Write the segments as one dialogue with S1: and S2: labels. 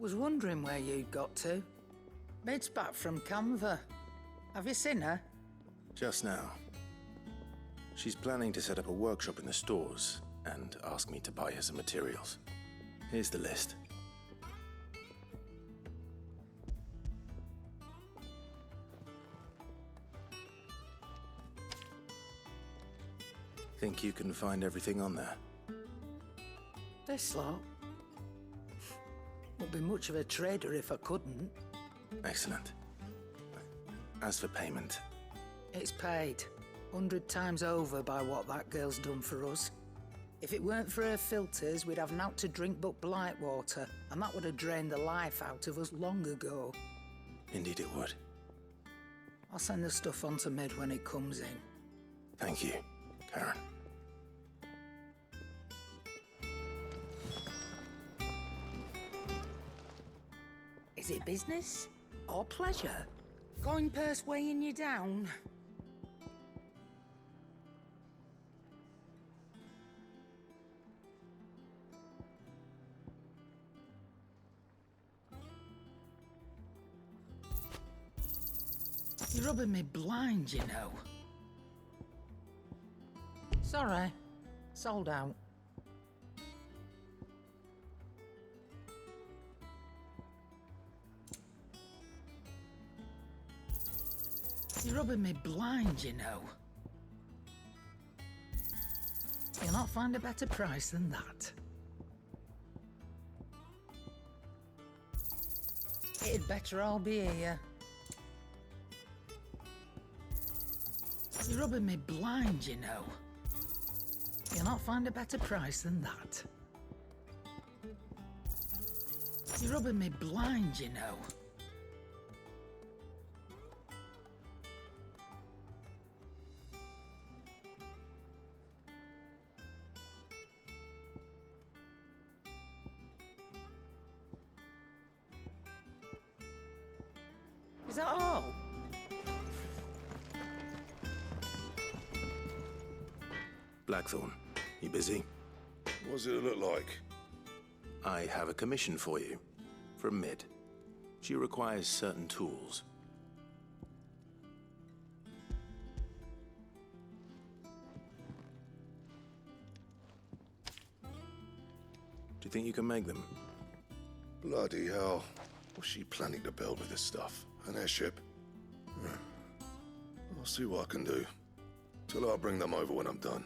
S1: Was wondering where you'd got to. Mid's back from Canva. Have you seen her?
S2: Just now. She's planning to set up a workshop in the stores and ask me to buy her some materials. Here's the list. Think you can find everything on there?
S1: This lot? Wouldn't be much of a trader if I couldn't.
S2: Excellent. As for payment...
S1: It's paid. 100 times over by what that girl's done for us. If it weren't for her filters, we'd have naught to drink but blight water, and that would have drained the life out of us long ago.
S2: Indeed it would.
S1: I'll send the stuff on to Mid when it comes in.
S2: Thank you, Karen.
S1: Is it business or pleasure? Coin purse weighing you down? You're rubbing me blind, you know. Sorry. Sold out. You're rubbing me blind, you know. You'll not find a better price than that. It'd better all be here. You're rubbing me blind, you know. You'll not find a better price than that. You're rubbing me blind, you know. Is that all?
S2: Blackthorn, you busy?
S3: What does it look like?
S2: I have a commission for you. From Mid. She requires certain tools. Do you think you can make them?
S3: Bloody hell. What's she planning to build with this stuff? An airship? I'll see what I can do. Tell her I'll bring them over when I'm done.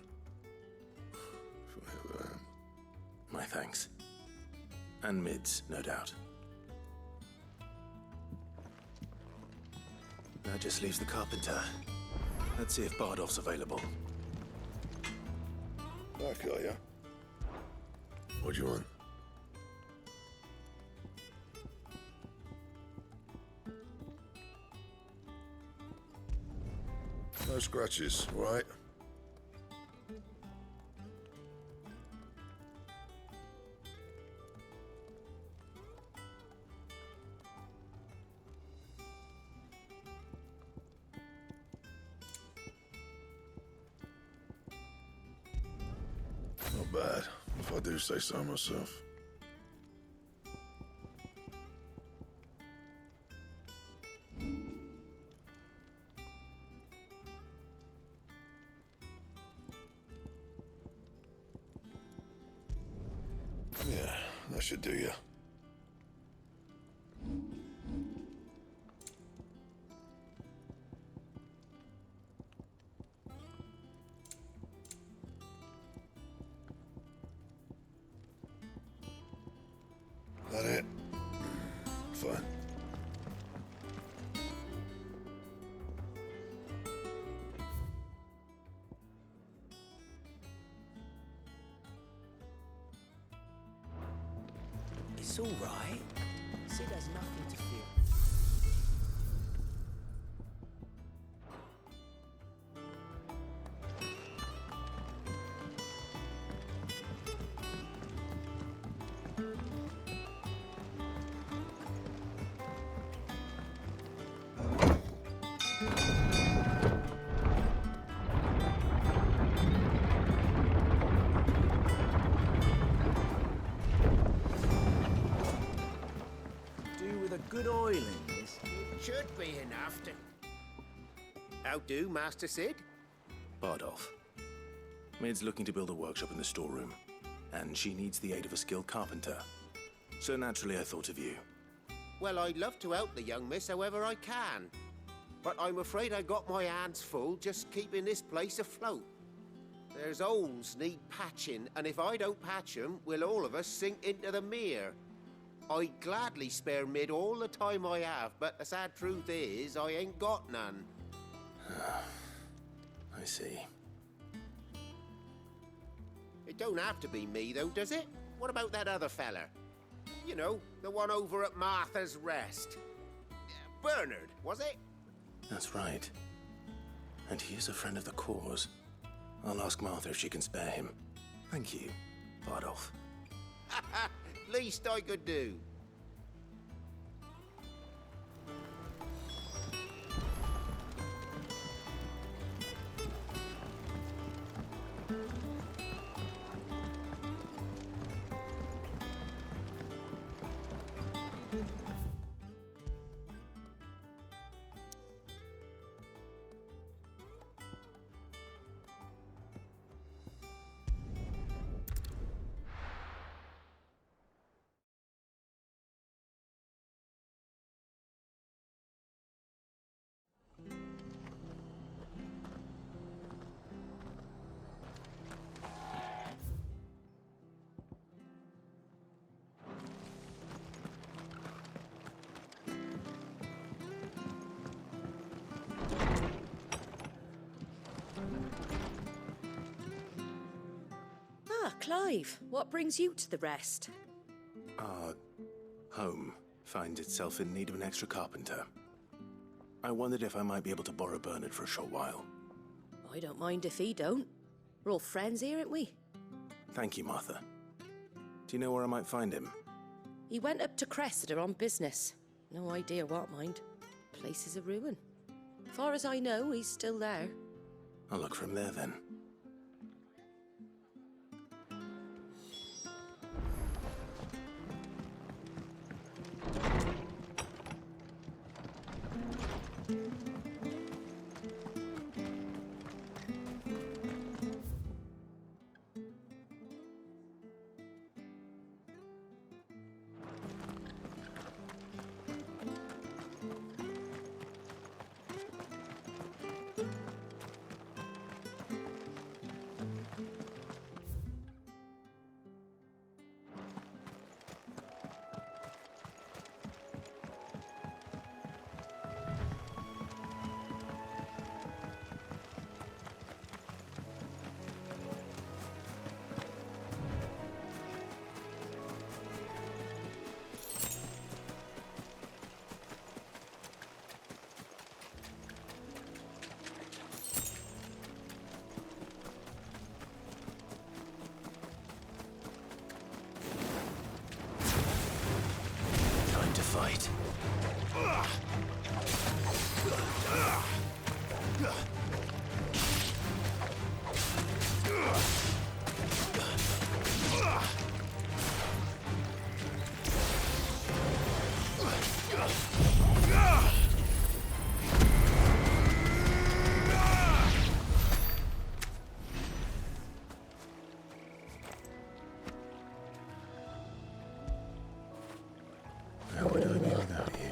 S2: My thanks. And Mid's, no doubt. That just leaves the carpenter. Let's see if Bardolph's available.
S3: Back, are ya? What do you want? No scratches, all right? Not bad, if I do say so myself. Yeah, that should do ya. That it? Fine.
S4: It's all right. Sid has nothing to fear. good oil in this.
S5: Should be enough to... How do, Master Sid?
S2: Bardolph. Mid's looking to build a workshop in the storeroom, and she needs the aid of a skilled carpenter. So naturally I thought of you.
S5: Well, I'd love to help the young miss however I can. But I'm afraid I got my hands full just keeping this place afloat. There's holes need patching, and if I don't patch them, we'll all of us sink into the mere. I'd gladly spare Mid all the time I have, but the sad truth is, I ain't got none.
S2: I see.
S5: It don't have to be me, though, does it? What about that other fella? You know, the one over at Martha's Rest. Bernard, was it?
S2: That's right. And he is a friend of the cause. I'll ask Martha if she can spare him. Thank you, Bardolph.
S5: Least I could do.
S6: Clive, what brings you to the Rest?
S2: Our home finds itself in need of an extra carpenter. I wondered if I might be able to borrow Bernard for a short while.
S6: I don't mind if he don't. We're all friends here, aren't we?
S2: Thank you, Martha. Do you know where I might find him?
S6: He went up to Cressida on business. No idea what, mind. Place is a ruin. Far as I know, he's still there.
S2: I'll look for him there then. Fight. How would I be without you?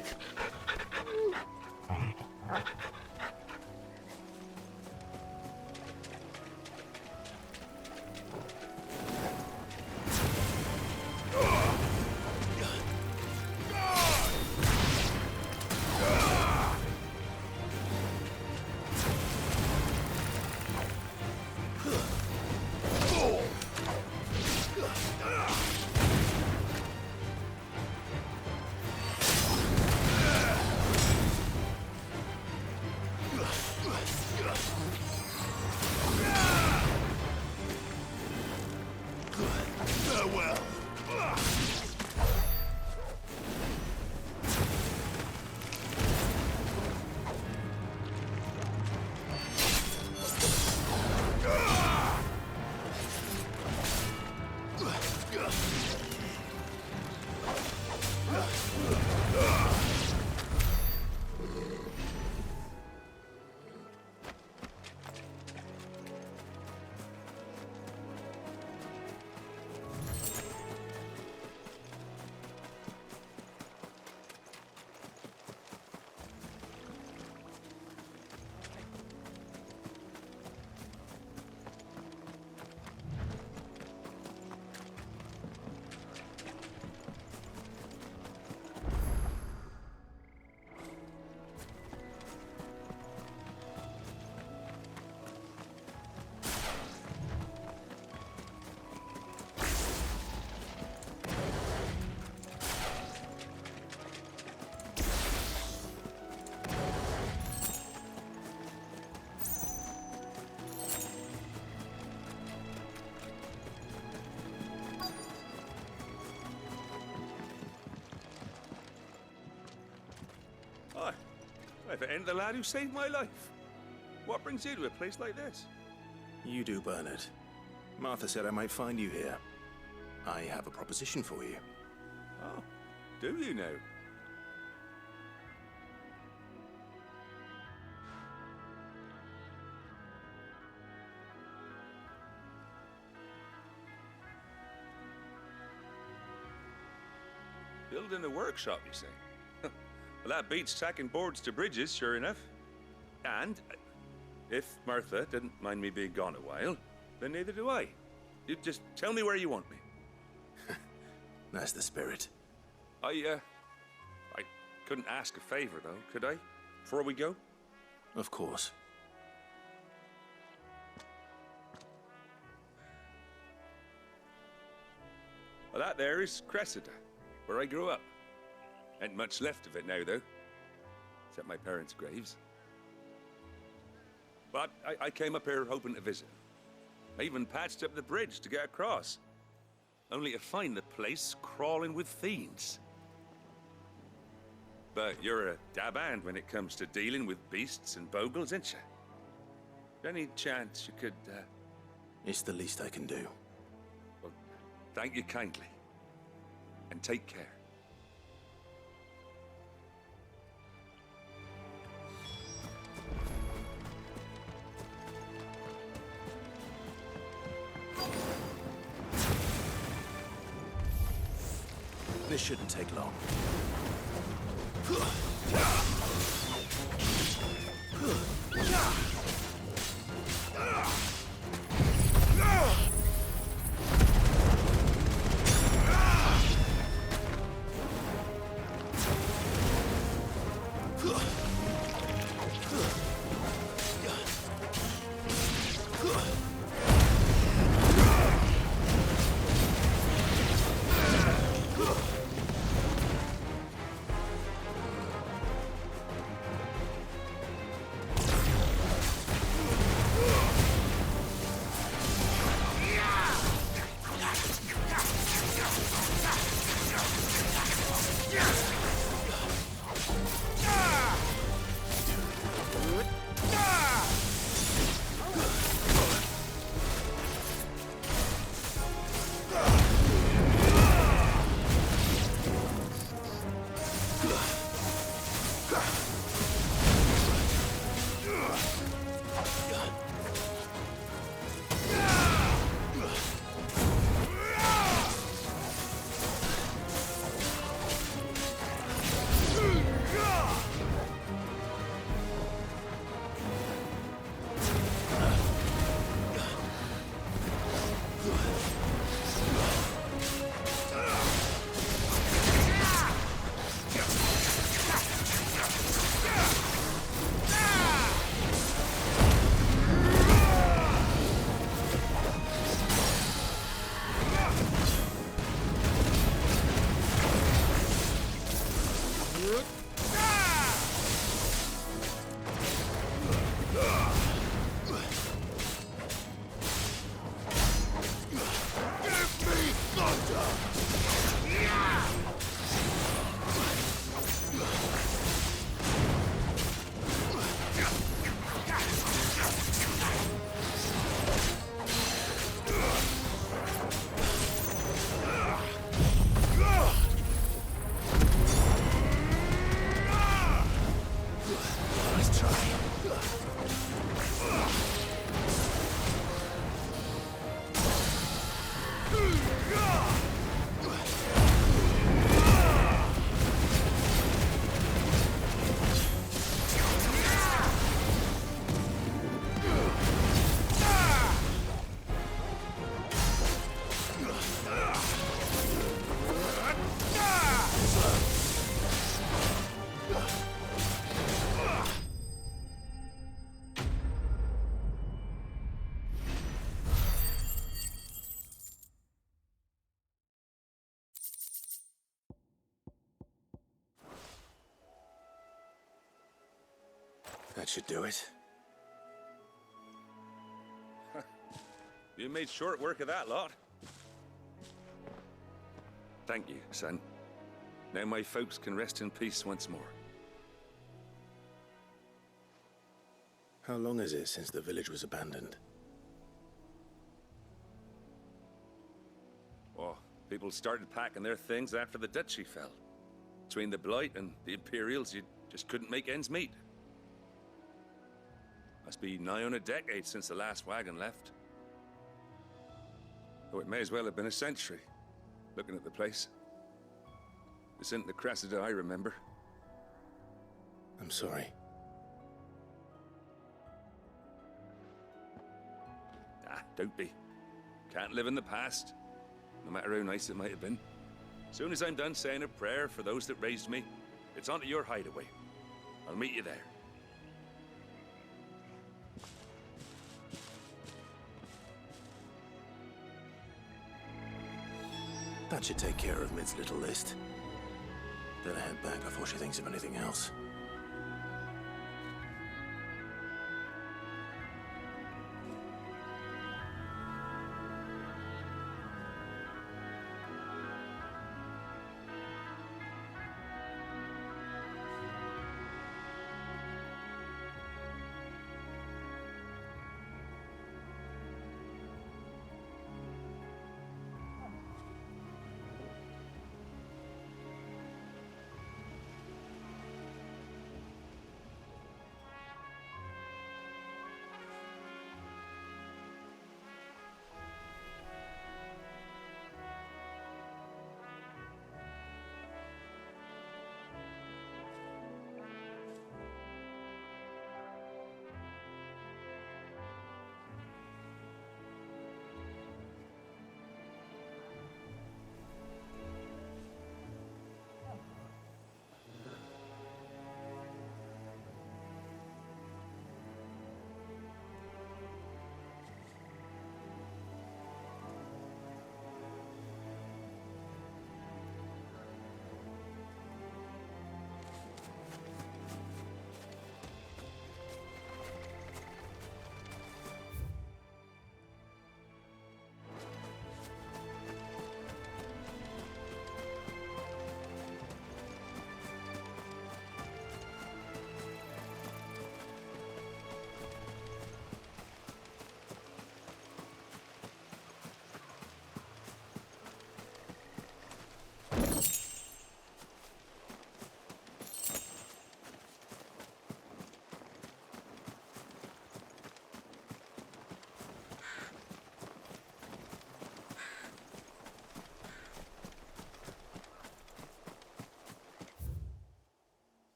S7: If it ain't the lad who saved my life. What brings you to a place like this?
S2: You do, Bernard. Martha said I might find you here. I have a proposition for you.
S7: Oh, do you now? Building a workshop, you say? Well, that beats tacking boards to bridges, sure enough. And if Martha didn't mind me being gone a while, then neither do I. You just tell me where you want me.
S2: That's the spirit.
S7: I couldn't ask a favor, though, could I? Before we go?
S2: Of course.
S7: Well, that there is Cressida, where I grew up. Ain't much left of it now, though. Except my parents' graves. But I came up here hoping to visit. I even patched up the bridge to get across. Only to find the place crawling with fiends. But you're a dab hand when it comes to dealing with beasts and bogles, ain't you? Any chance you could,
S2: It's the least I can do.
S7: Well, thank you kindly. And take care.
S2: This shouldn't take long. That should do it.
S7: You made short work of that lot. Thank you, son. Now my folks can rest in peace once more.
S2: How long is it since the village was abandoned?
S7: Oh, people started packing their things after the duchy fell. Between the Blight and the Imperials, you just couldn't make ends meet. Must be nigh on a decade since the last wagon left. Though it may as well have been a century, looking at the place. This isn't the Cressida I remember.
S2: I'm sorry.
S7: Ah, don't be. Can't live in the past, no matter how nice it might have been. Soon as I'm done saying a prayer for those that raised me, it's on to your hideaway. I'll meet you there.
S2: That should take care of Mid's little list. Better head back before she thinks of anything else.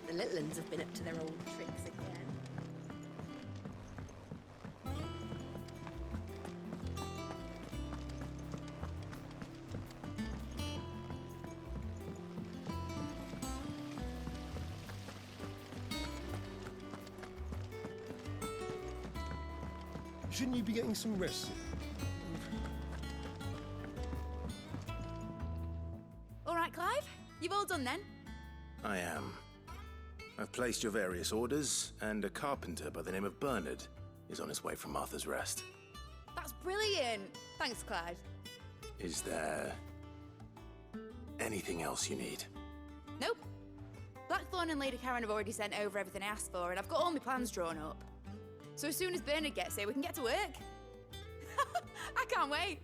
S8: The little uns have been up to their old tricks again.
S3: Shouldn't you be getting some rest?
S8: All right, Clive. You've all done then?
S2: I am. I've placed your various orders, and a carpenter by the name of Bernard is on his way from Martha's Rest.
S8: That's brilliant. Thanks, Clive.
S2: Is there anything else you need?
S8: Nope. Blackthorn and Lady Karen have already sent over everything I asked for, and I've got all my plans drawn up. So as soon as Bernard gets here, we can get to work. I can't wait.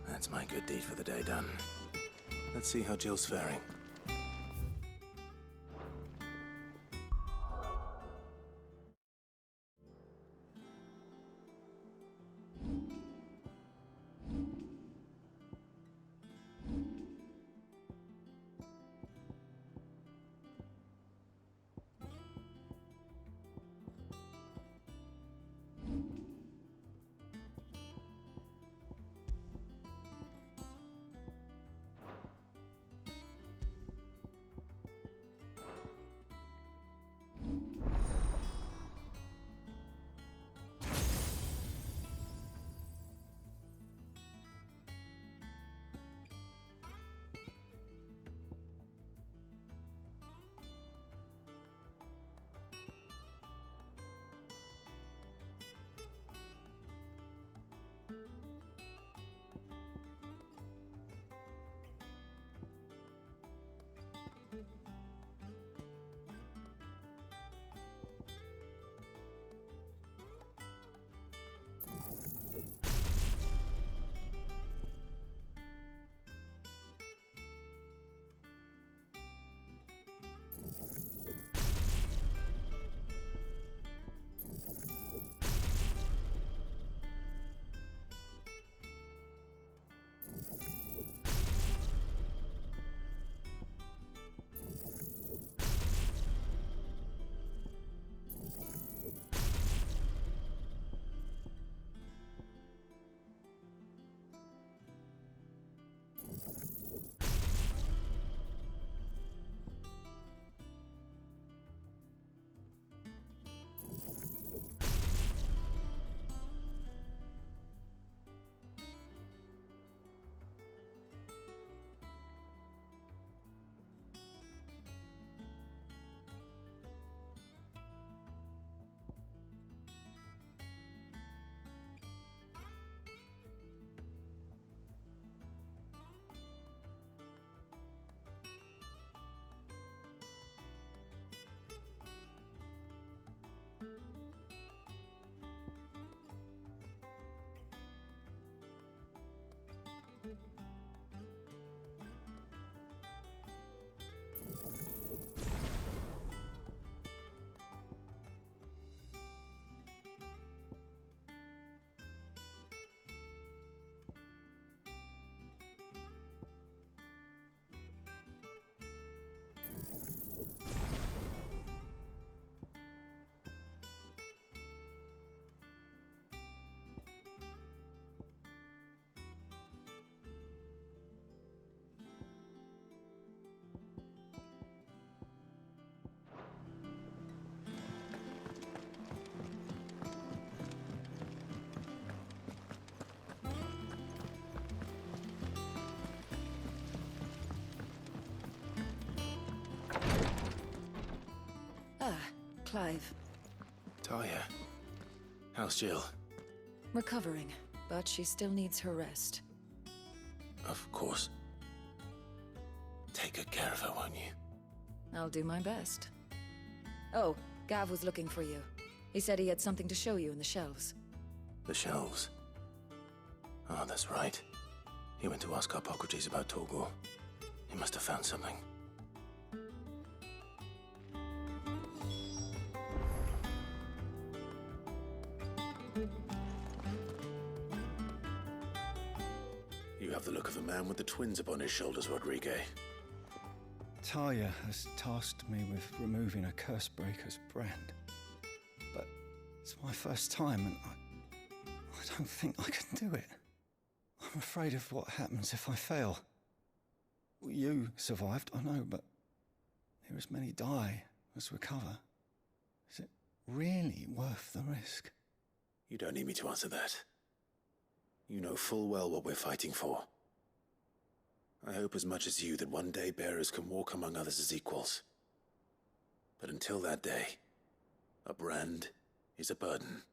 S2: That's my good deed for the day done. Let's see how Jill's faring.
S9: Clive.
S2: Talia. How's Jill?
S9: Recovering, but she still needs her rest.
S2: Of course. Take good care of her, won't you?
S9: I'll do my best. Oh, Gav was looking for you. He said he had something to show you in the shelves.
S2: The shelves. Oh, that's right. He went to ask Hippocrates about Torgor. He must have found something. You have the look of a man with the twins upon his shoulders, Rodrigue.
S10: Talia has tasked me with removing a Cursebreaker's brand. But it's my first time, and I don't think I can do it. I'm afraid of what happens if I fail. You survived, I know, but here as many die as recover. Is it really worth the risk?
S2: You don't need me to answer that. You know full well what we're fighting for. I hope as much as you that one day bearers can walk among others as equals. But until that day, a brand is a burden,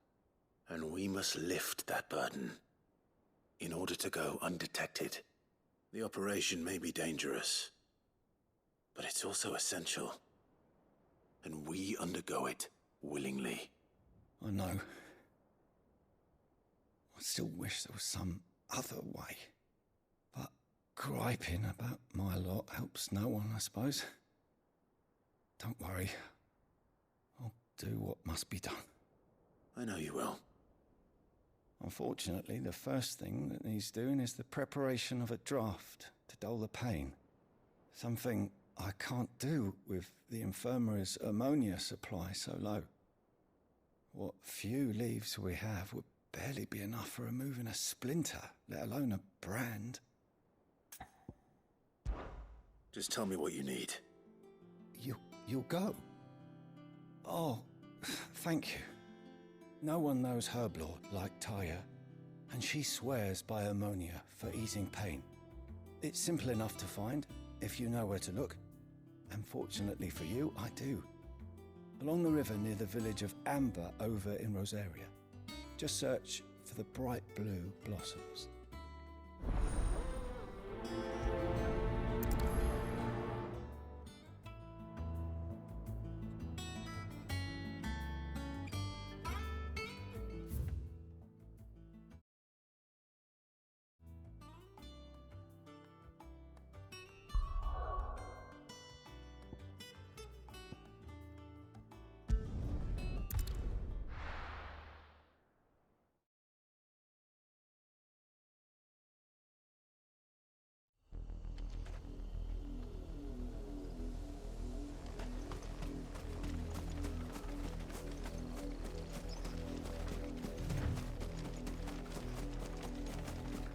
S2: and we must lift that burden in order to go undetected. The operation may be dangerous, but it's also essential, and we undergo it willingly.
S10: I know. I still wish there was some other way. But griping about my lot helps no one, I suppose. Don't worry. I'll do what must be done.
S2: I know you will.
S10: Unfortunately, the first thing that needs doing is the preparation of a draft to dull the pain. Something I can't do with the infirmary's ammonia supply so low. What few leaves we have would barely be enough for removing a splinter, let alone a brand.
S2: Just tell me what you need.
S10: You'll go? Oh, thank you. No one knows Herblord like Talia, and she swears by ammonia for easing pain. It's simple enough to find, if you know where to look. And fortunately for you, I do. Along the river near the village of Amber over in Rosaria. Just search for the bright blue blossoms.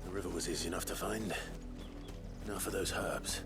S2: The river was easy enough to find. Now for those herbs.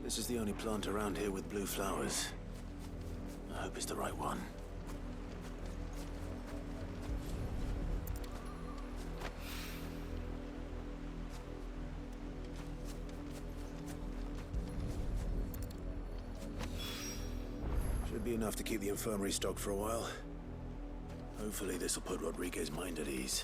S2: This is the only plant around here with blue flowers. I hope it's the right one. Should be enough to keep the infirmary stocked for a while. Hopefully this will put Rodriguez's mind at ease.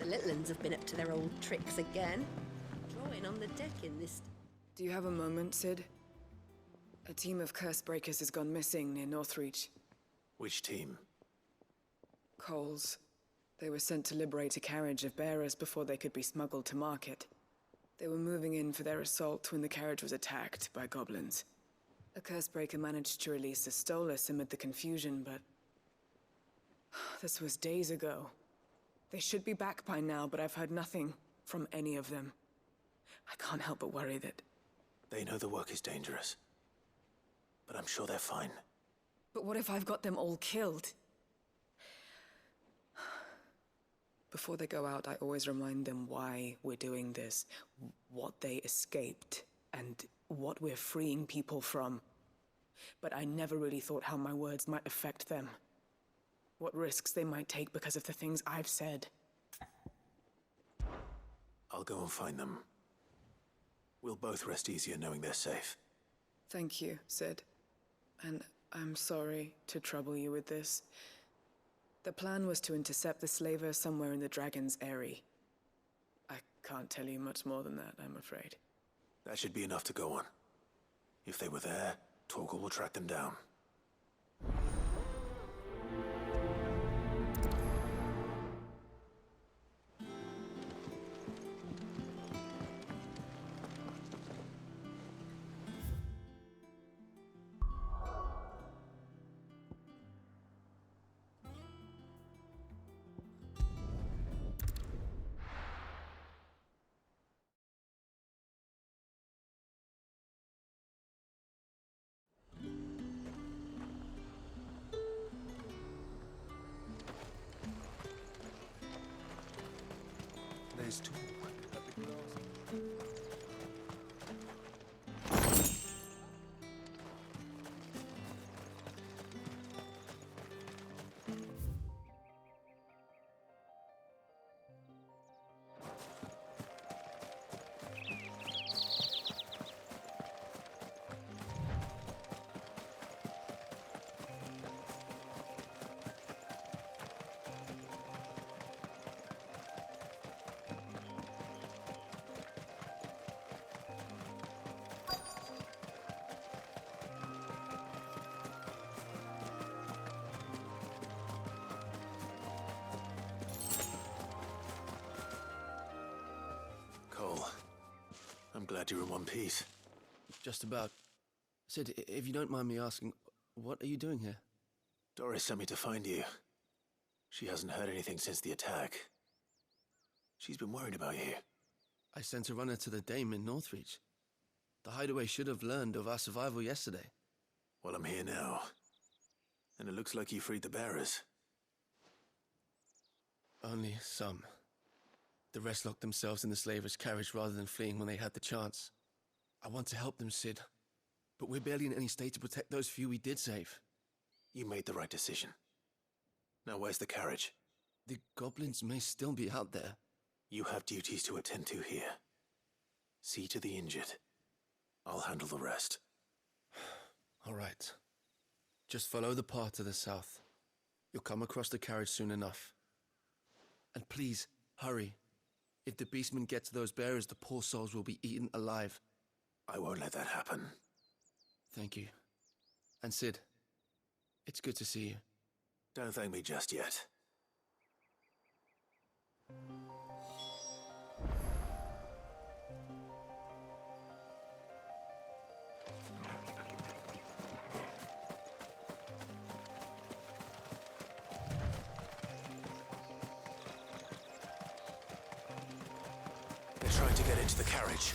S6: The little uns have been up to their old tricks again. Drawing on the deck in this...
S11: Do you have a moment, Sid? A team of curse breakers has gone missing near Northreach.
S2: Which team?
S11: Coles. They were sent to liberate a carriage of bearers before they could be smuggled to market. They were moving in for their assault when the carriage was attacked by goblins. A cursebreaker managed to release a Stolas amid the confusion, but... this was days ago. They should be back by now, but I've heard nothing from any of them. I can't help but worry that...
S2: They know the work is dangerous. But I'm sure they're fine.
S11: But what if I've got them all killed? Before they go out, I always remind them why we're doing this, what they escaped, and what we're freeing people from. But I never really thought how my words might affect them. What risks they might take because of the things I've said.
S2: I'll go and find them. We'll both rest easier knowing they're safe.
S11: Thank you, Sid. And I'm sorry to trouble you with this. The plan was to intercept the slaver somewhere in the Dragon's Eyrie. I can't tell you much more than that, I'm afraid.
S2: That should be enough to go on. If they were there, Torgal will track them down.
S3: There's two.
S2: Cole, I'm glad you're in one piece.
S12: Just about. Sid, if you don't mind me asking, what are you doing here?
S2: Doris sent me to find you. She hasn't heard anything since the attack. She's been worried about you.
S12: I sent a runner to the Dame in Northreach. The hideaway should have learned of our survival yesterday.
S2: Well, I'm here now. And it looks like you freed the bearers.
S12: Only some. The rest locked themselves in the slaver's carriage rather than fleeing when they had the chance. I want to help them, Sid. But we're barely in any state to protect those few we did save.
S2: You made the right decision. Now where's the carriage?
S12: The goblins may still be out there.
S2: You have duties to attend to here. See to the injured. I'll handle the rest.
S12: All right. Just follow the path to the south. You'll come across the carriage soon enough. And please, hurry. If the beastmen get to those bearers, the poor souls will be eaten alive.
S2: I won't let that happen.
S12: Thank you. And Sid, it's good to see you.
S2: Don't thank me just yet. They're trying to get into the carriage.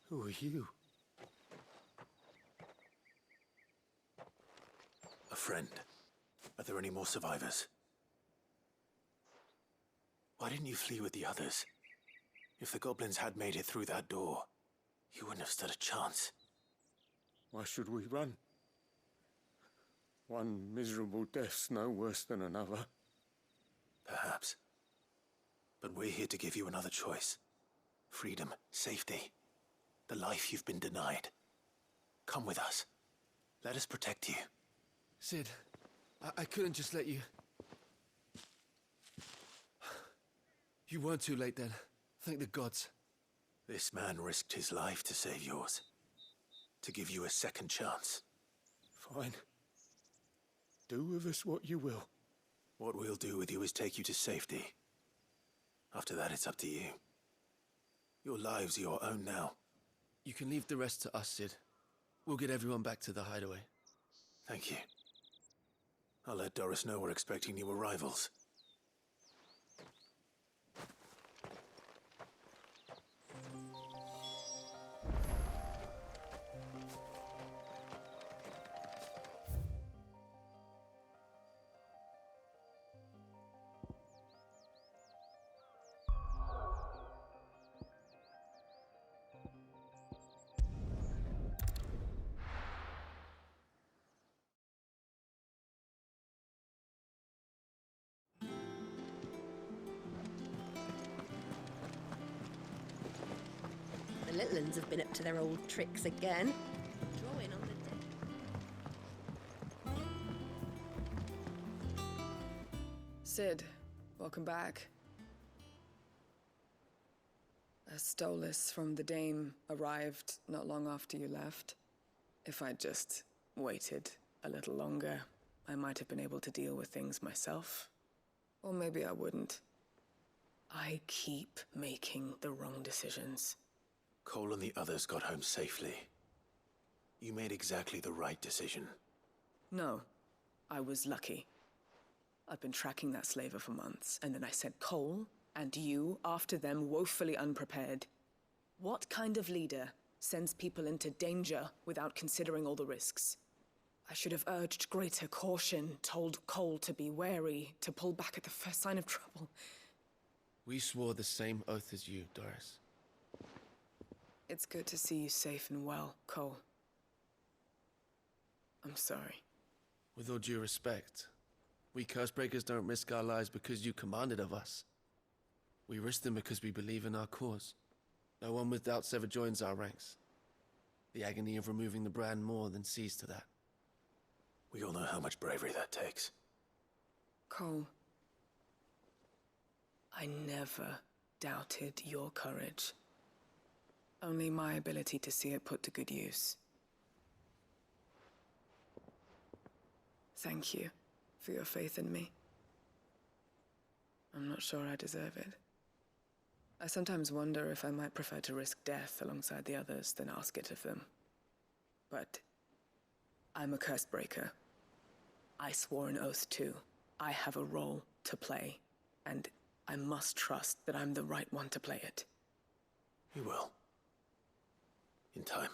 S5: Who are you?
S2: A friend. Are there any more survivors? Why didn't you flee with the others? If the goblins had made it through that door, you wouldn't have stood a chance.
S5: Why should we run? One miserable death's no worse than another.
S2: Perhaps. But we're here to give you another choice. Freedom, safety, the life you've been denied. Come with us. Let us protect you.
S12: Sid, I couldn't just let you... You weren't too late then. Thank the gods.
S2: This man risked his life to save yours. To give you a second chance.
S5: Fine. Do with us what you will.
S2: What we'll do with you is take you to safety. After that, it's up to you. Your lives are your own now.
S12: You can leave the rest to us, Sid. We'll get everyone back to the hideaway.
S2: Thank you. I'll let Doris know we're expecting new arrivals.
S6: The little uns have been up to their old tricks again. Drawing on the dead.
S11: Sid, welcome back. A Stolas from the Dame arrived not long after you left. If I'd just waited a little longer, I might have been able to deal with things myself. Or maybe I wouldn't. I keep making the wrong decisions.
S2: Cole and the others got home safely. You made exactly the right decision.
S11: No, I was lucky. I've been tracking that slaver for months, and then I sent Cole and you after them, woefully unprepared. What kind of leader sends people into danger without considering all the risks? I should have urged greater caution, told Cole to be wary, to pull back at the first sign of trouble.
S12: We swore the same oath as you, Doris.
S11: It's good to see you safe and well, Cole. I'm sorry.
S12: With all due respect, we Cursebreakers don't risk our lives because you commanded of us. We risk them because we believe in our cause. No one with doubts ever joins our ranks. The agony of removing the brand more than sees to that.
S2: We all know how much bravery that takes.
S11: Cole, I never doubted your courage. Only my ability to see it put to good use. Thank you for your faith in me. I'm not sure I deserve it. I sometimes wonder if I might prefer to risk death alongside the others than ask it of them. But I'm a Cursebreaker. I swore an oath too. I have a role to play, and I must trust that I'm the right one to play it.
S2: You will. In time.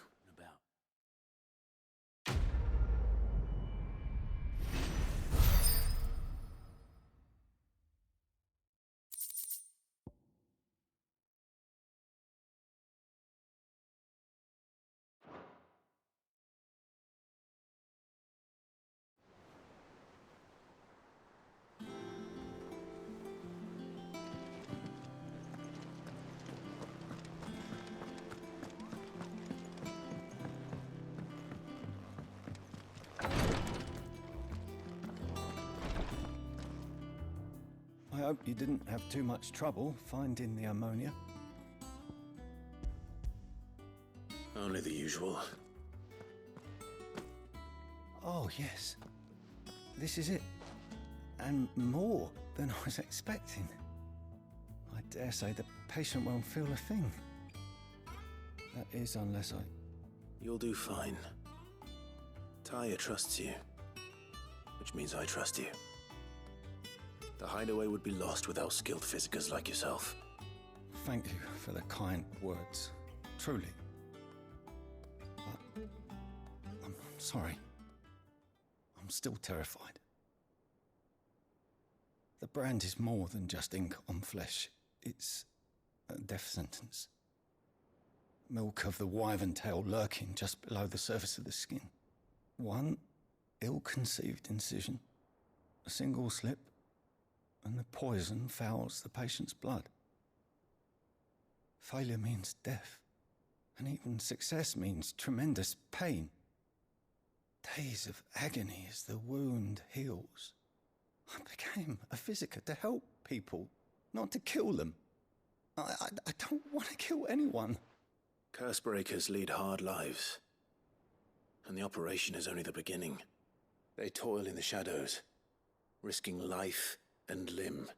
S10: I hope you didn't have too much trouble finding the ammonia.
S2: Only the usual.
S10: Oh, yes. This is it. And more than I was expecting. I dare say the patient won't feel a thing. That is, unless I...
S2: You'll do fine. Tyre trusts you, which means I trust you. The hideaway would be lost without skilled physicers like yourself.
S10: Thank you for the kind words. Truly. But I'm sorry. I'm still terrified. The brand is more than just ink on flesh. It's a death sentence. Milk of the wyvern tail lurking just below the surface of the skin. One ill-conceived incision, a single slip, and the poison fouls the patient's blood. Failure means death, and even success means tremendous pain. Days of agony as the wound heals. I became a physiker to help people, not to kill them. I don't want to kill anyone.
S2: Cursebreakers lead hard lives, and the operation is only the beginning. They toil in the shadows, risking life and limb,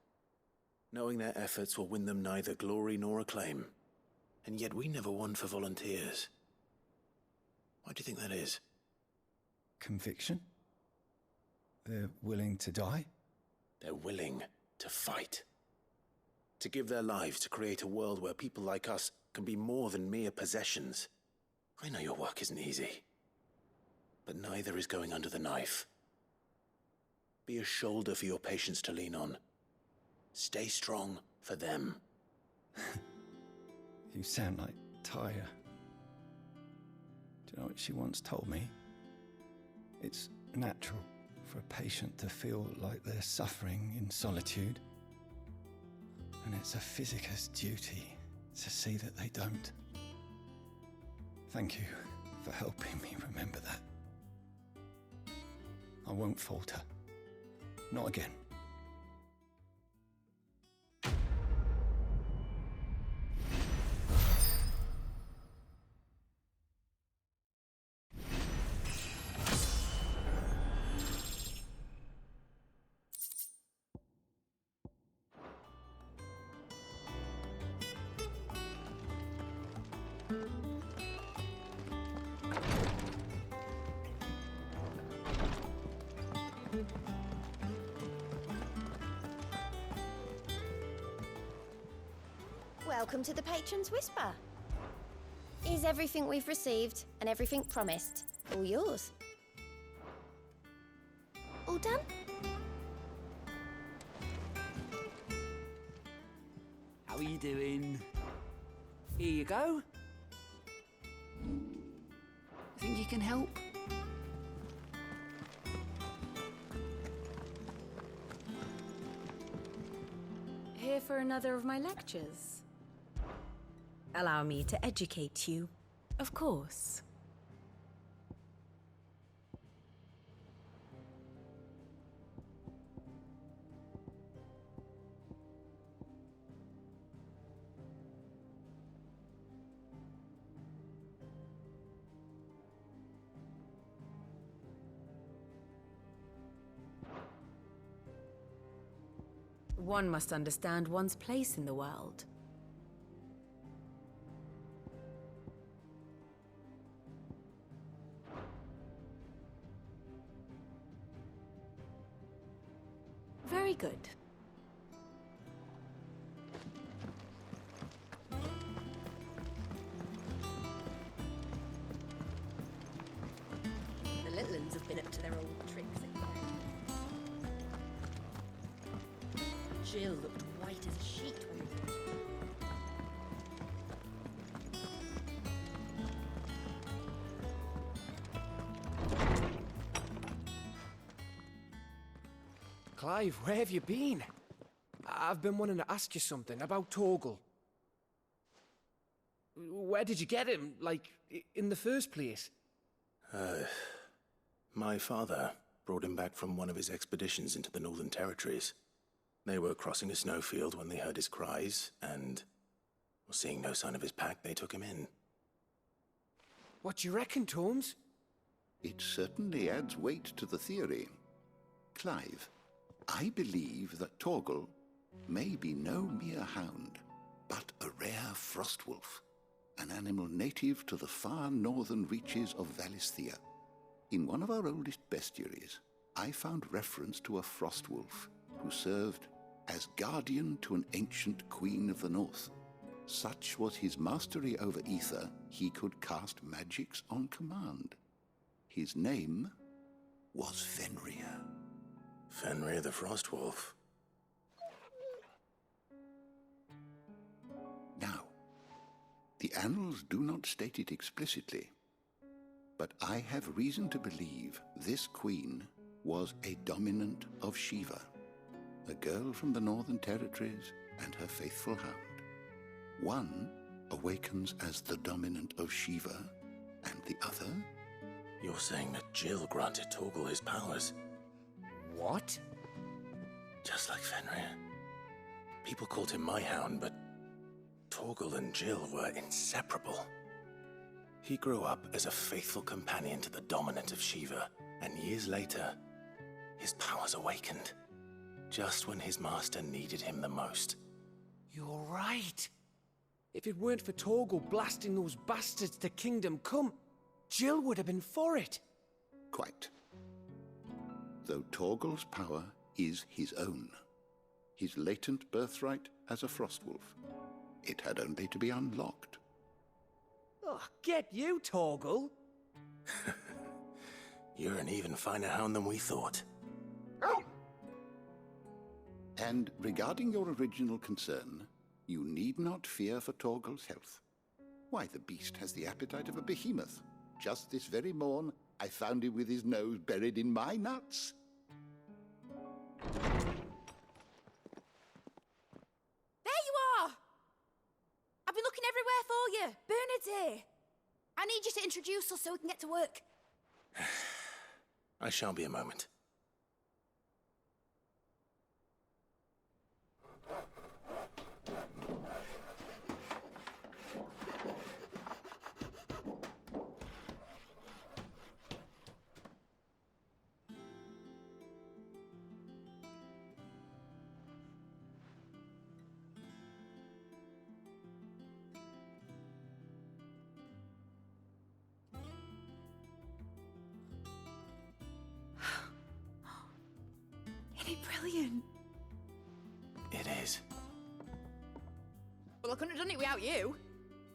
S2: knowing their efforts will win them neither glory nor acclaim. And yet we never won for volunteers. Why do you think that is?
S10: Conviction? They're willing to die?
S2: They're willing to fight. To give their lives to create a world where people like us can be more than mere possessions. I know your work isn't easy, but neither is going under the knife. Be a shoulder for your patients to lean on. Stay strong for them.
S10: You sound like Tyre. Do you know what she once told me? It's natural for a patient to feel like they're suffering in solitude. And it's a physiker's duty to see that they don't. Thank you for helping me remember that. I won't falter. Not again.
S13: Welcome to the Patron's Whisper. Is everything we've received and everything promised all yours? All done?
S4: How are you doing? Here you go. Think you can help?
S14: Here for another of my lectures? Allow me to educate you. Of course. One must understand one's place in the world. Very good.
S6: The little uns have been up to their old tricks again. Jill looked white as a sheet when we finished.
S15: Clive, where have you been? I've been wanting to ask you something about Torgal. Where did you get him, like, in the first place?
S2: My father brought him back from one of his expeditions into the Northern Territories. They were crossing a snowfield when they heard his cries, and, seeing no sign of his pack, they took him in.
S15: What do you reckon, Tomes?
S16: It certainly adds weight to the theory. Clive, I believe that Torgal may be no mere hound, but a rare frostwolf, an animal native to the far northern reaches of Valisthea. In one of our oldest bestiaries, I found reference to a frostwolf who served as guardian to an ancient queen of the north. Such was his mastery over ether, he could cast magics on command. His name was Fenrir.
S2: Fenrir the Frostwolf.
S16: Now, the annals do not state it explicitly, but I have reason to believe this queen was a dominant of Shiva, a girl from the Northern Territories and her faithful hound. One awakens as the dominant of Shiva, and the other...
S2: You're saying that Jill granted Torgal his powers?
S15: What?
S2: Just like Fenrir. People called him my hound, but Torgal and Jill were inseparable. He grew up as a faithful companion to the dominant of Shiva, and years later, his powers awakened, just when his master needed him the most.
S15: You're right. If it weren't for Torgal blasting those bastards to Kingdom Come, Jill would have been for it.
S16: Quite. Though Torgal's power is his own, his latent birthright as a Frostwolf, it had only to be unlocked.
S15: Oh, get you, Torgal!
S2: You're an even finer hound than we thought.
S16: And regarding your original concern, you need not fear for Torgal's health. Why, the beast has the appetite of a behemoth. Just this very morn, I found him with his nose buried in my nuts.
S8: There you are! I've been looking everywhere for you. Bernard's here. I need you to introduce us so we can get to work.
S2: I shall be a moment.
S8: Isn't it brilliant?
S2: It is.
S8: Well, I couldn't have done it without you.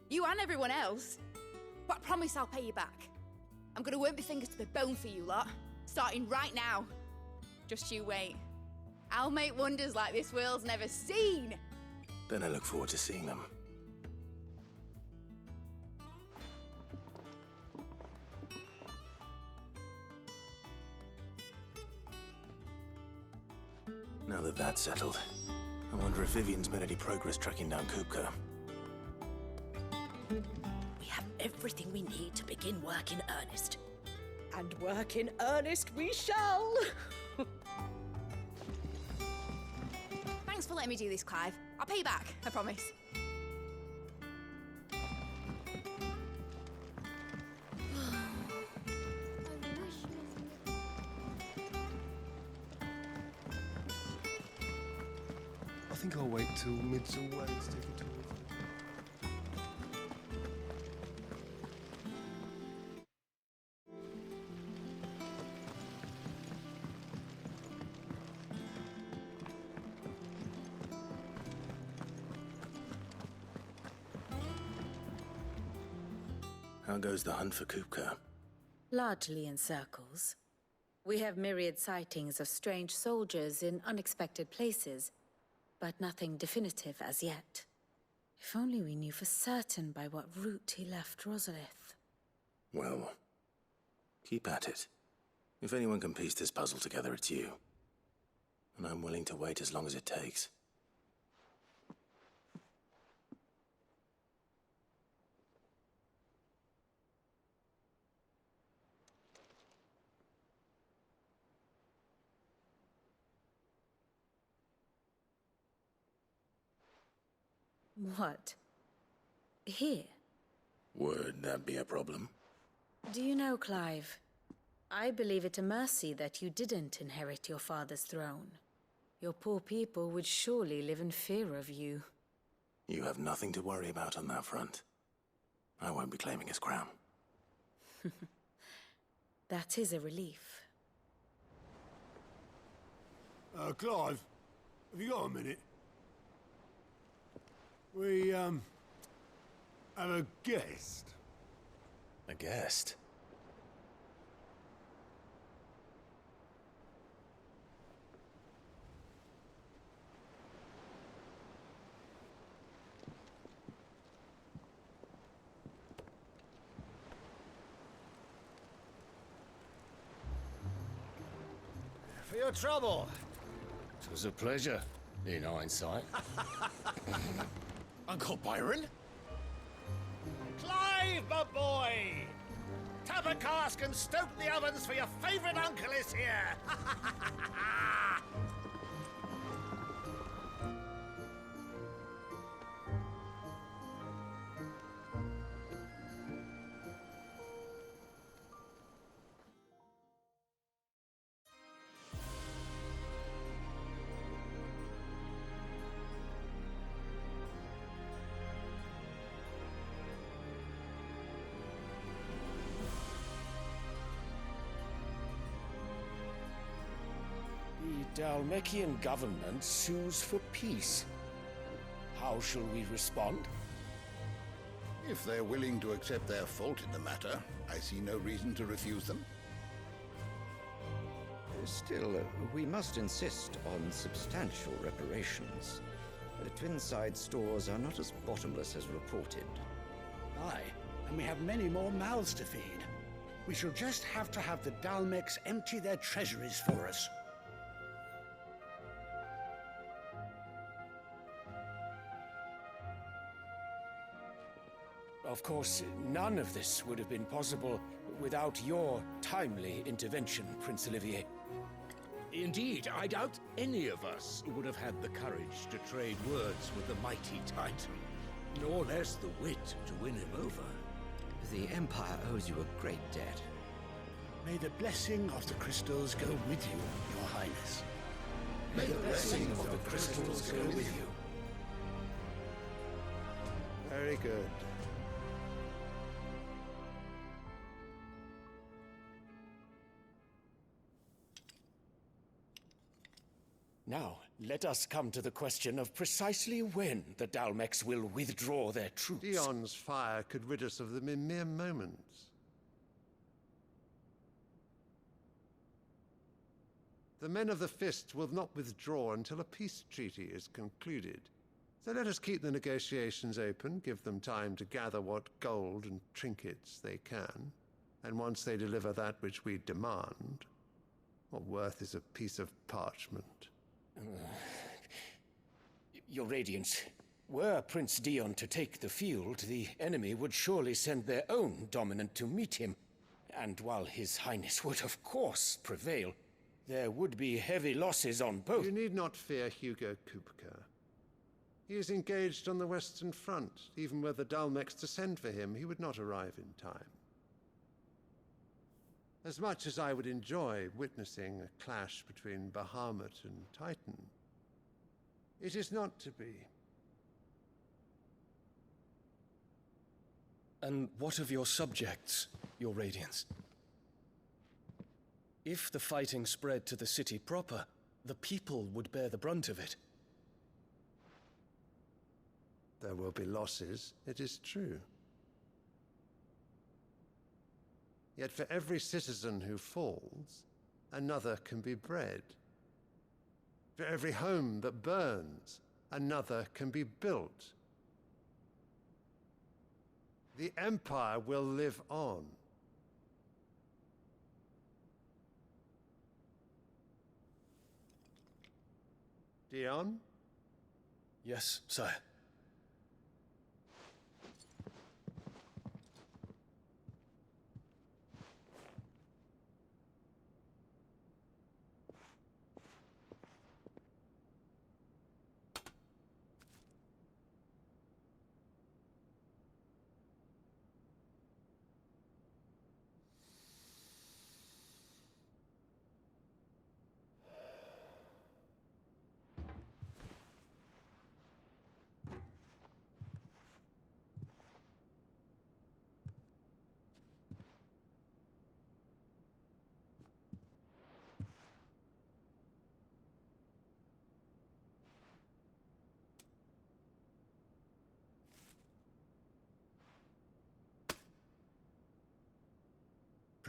S8: You and everyone else. But I promise I'll pay you back. I'm gonna work my fingers to the bone for you lot, starting right now. Just you wait. I'll make wonders like this world's never seen.
S2: Then I look forward to seeing them. Now that that's settled, I wonder if Vivian's made any progress tracking down Kupka.
S6: We have everything we need to begin work in earnest. And work in earnest we shall!
S8: Thanks for letting me do this, Clive. I'll pay you back, I promise.
S3: I think I'll wait till mid's away to take a tour.
S2: How goes the hunt for Kupka?
S14: Largely in circles. We have myriad sightings of strange soldiers in unexpected places, but nothing definitive as yet. If only we knew for certain by what route he left Rosalith.
S2: Well, keep at it. If anyone can piece this puzzle together, it's you. And I'm willing to wait as long as it takes.
S14: What? Here?
S2: Would that be a problem?
S14: Do you know, Clive? I believe it a mercy that you didn't inherit your father's throne. Your poor people would surely live in fear of you.
S2: You have nothing to worry about on that front. I won't be claiming his crown.
S14: That is a relief.
S17: Clive, have you got a minute? We, have a guest.
S2: A guest?
S17: For your trouble.
S10: It was a pleasure, in hindsight.
S17: Uncle Byron? Clive, my boy! Tap a cask and stoke the ovens, for your favourite uncle is here!
S15: The Dalmekian government sues for peace. How shall we respond?
S16: If they're willing to accept their fault in the matter, I see no reason to refuse them.
S18: Still, we must insist on substantial reparations. The Twinside stores are not as bottomless as reported.
S19: Aye, and we have many more mouths to feed. We shall just have to have the Dalmecs empty their treasuries for us.
S15: Of course, none of this would have been possible without your timely intervention, Prince Olivier.
S20: Indeed, I doubt any of us would have had the courage to trade words with the mighty Titan, nor less the wit to win him over.
S18: The Empire owes you a great debt.
S19: May the blessing of the crystals go with you, Your Highness.
S18: May the blessing of the crystals go with you.
S17: Very good.
S15: Now, let us come to the question of precisely when the Dalmecs will withdraw their troops.
S17: Dion's fire could rid us of them in mere moments. The men of the Fist will not withdraw until a peace treaty is concluded. So let us keep the negotiations open, give them time to gather what gold and trinkets they can, and once they deliver that which we demand, what worth is a piece of parchment?
S15: Your Radiance, were Prince Dion to take the field, the enemy would surely send their own dominant to meet him. And while His Highness would of course prevail, there would be heavy losses on both.
S17: You need not fear Hugo Kupka. He is engaged on the Western Front. Even were the Dalmecs to send for him, he would not arrive in time. As much as I would enjoy witnessing a clash between Bahamut and Titan, it is not to be.
S10: And what of your subjects, Your Radiance? If the fighting spread to the city proper, the people would bear the brunt of it.
S17: There will be losses, it is true. Yet for every citizen who falls, another can be bred. For every home that burns, another can be built. The Empire will live on. Dion?
S10: Yes, sire.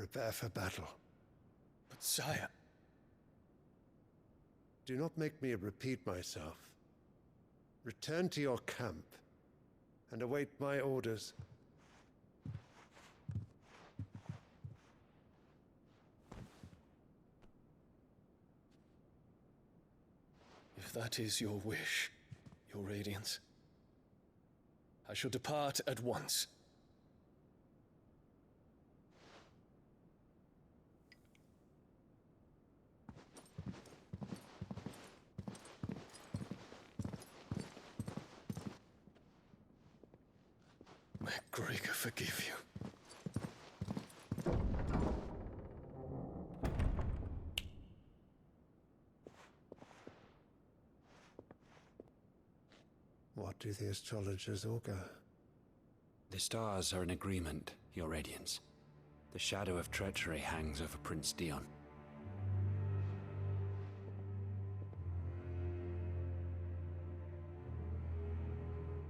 S17: Prepare for battle.
S12: But sire...
S17: Do not make me repeat myself. Return to your camp and await my orders.
S12: If that is your wish, Your Radiance, I shall depart at once. May Gregor forgive you.
S17: What do the astrologers augur?
S21: The stars are in agreement, Your Radiance. The shadow of treachery hangs over Prince Dion.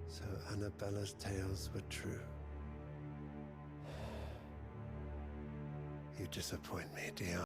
S17: So Annabella's tales were true. You disappoint me, Dion.